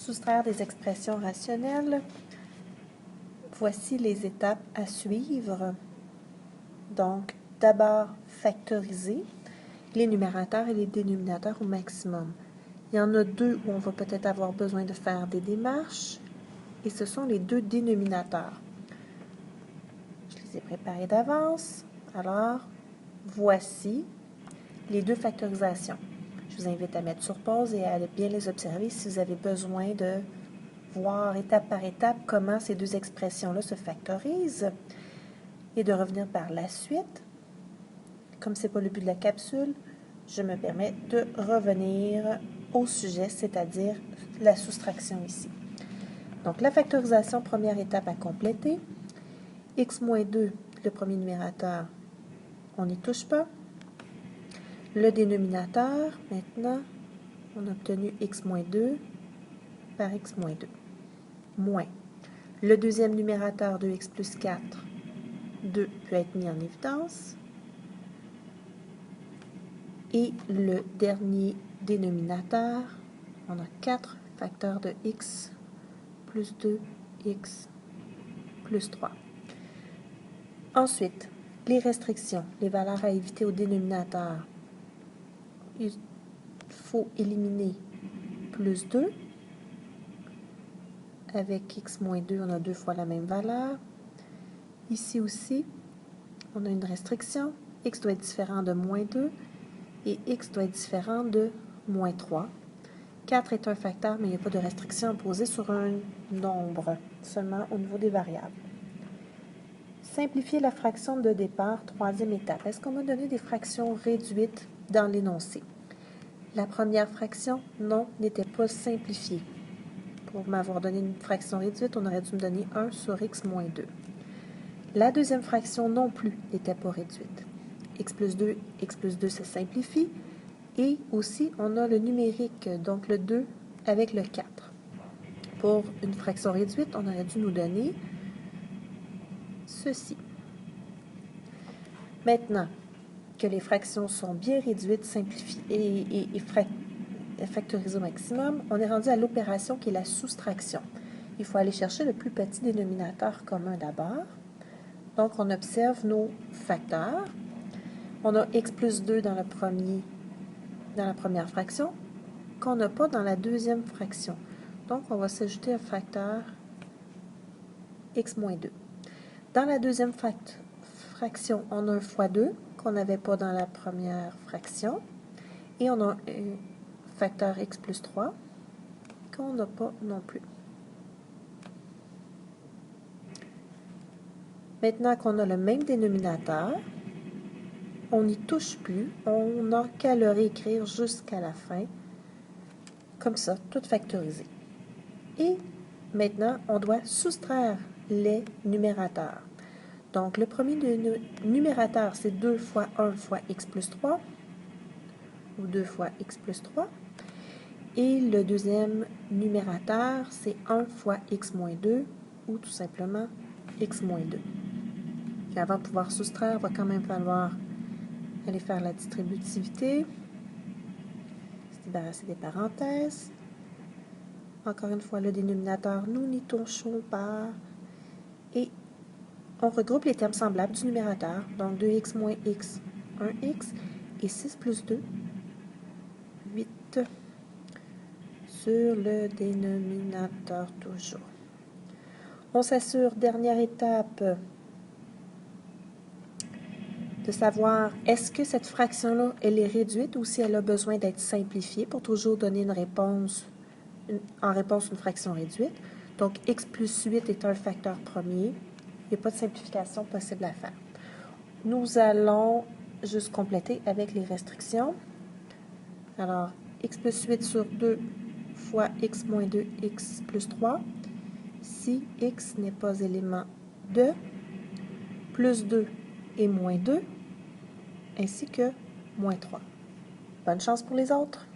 Soustraire des expressions rationnelles. Voici les étapes à suivre. Donc, d'abord, factoriser les numérateurs et les dénominateurs au maximum. Il y en a deux où on va peut-être avoir besoin de faire des démarches, et ce sont les deux dénominateurs. Je les ai préparés d'avance. Alors, voici les deux factorisations. Je vous invite à mettre sur pause et à bien les observer si vous avez besoin de voir étape par étape comment ces deux expressions-là se factorisent et de revenir par la suite. Comme ce n'est pas le but de la capsule, je me permets de revenir au sujet, c'est-à-dire la soustraction ici. Donc, la factorisation, première étape à compléter. X-2, le premier numérateur, on n'y touche pas. Le dénominateur, maintenant, on a obtenu x-2 par x-2. Moins. Le deuxième numérateur, 2x plus 4, 2 peut être mis en évidence. Et le dernier dénominateur, on a 4 facteurs de x plus 2, x plus 3. Ensuite, les restrictions, les valeurs à éviter au dénominateur. Il faut éliminer plus 2. Avec x-2, on a 2 fois la même valeur. Ici aussi, on a une restriction. X doit être différent de moins 2 et x doit être différent de moins 3. 4 est un facteur, mais il n'y a pas de restriction imposée sur un nombre, seulement au niveau des variables. Simplifier la fraction de départ, troisième étape. Est-ce qu'on m'a donné des fractions réduites dans l'énoncé? La première fraction, non, n'était pas simplifiée. Pour m'avoir donné une fraction réduite, on aurait dû me donner 1 sur x moins 2. La deuxième fraction non plus n'était pas réduite. X plus 2 se simplifie. Et aussi, on a le numérique, donc le 2 avec le 4. Pour une fraction réduite, on aurait dû nous donner ceci. Maintenant que les fractions sont bien réduites, simplifiées et factorisées au maximum, on est rendu à l'opération qui est la soustraction. Il faut aller chercher le plus petit dénominateur commun d'abord. Donc, on observe nos facteurs. On a x plus 2 dans la première fraction qu'on n'a pas dans la deuxième fraction. Donc, on va s'ajouter un facteur x moins 2. Dans la deuxième fraction, on a un fois 2 qu'on n'avait pas dans la première fraction. Et on a un facteur x plus 3 qu'on n'a pas non plus. Maintenant qu'on a le même dénominateur, on n'y touche plus. On n'a qu'à le réécrire jusqu'à la fin. Comme ça, tout factorisé. Et maintenant, on doit soustraire les numérateurs. Donc, le premier numérateur, c'est 2 fois 1 fois x plus 3, ou 2 fois x plus 3. Et le deuxième numérateur, c'est 1 fois x moins 2, ou tout simplement x moins 2. Et avant de pouvoir soustraire, il va quand même falloir aller faire la distributivité, se débarrasser des parenthèses. Encore une fois, le dénominateur, nous n'y touchons pas. Et on regroupe les termes semblables du numérateur, donc 2x moins x, 1x, et 6 plus 2, 8 sur le dénominateur toujours. On s'assure, dernière étape, de savoir est-ce que cette fraction-là, elle est réduite ou si elle a besoin d'être simplifiée pour toujours donner une réponse, en réponse une fraction réduite. Donc, x plus 8 est un facteur premier. Il n'y a pas de simplification possible à faire. Nous allons juste compléter avec les restrictions. Alors, x plus 8 sur 2 fois x moins 2, x plus 3. Si x n'est pas élément de plus 2 et moins 2, ainsi que moins 3. Bonne chance pour les autres!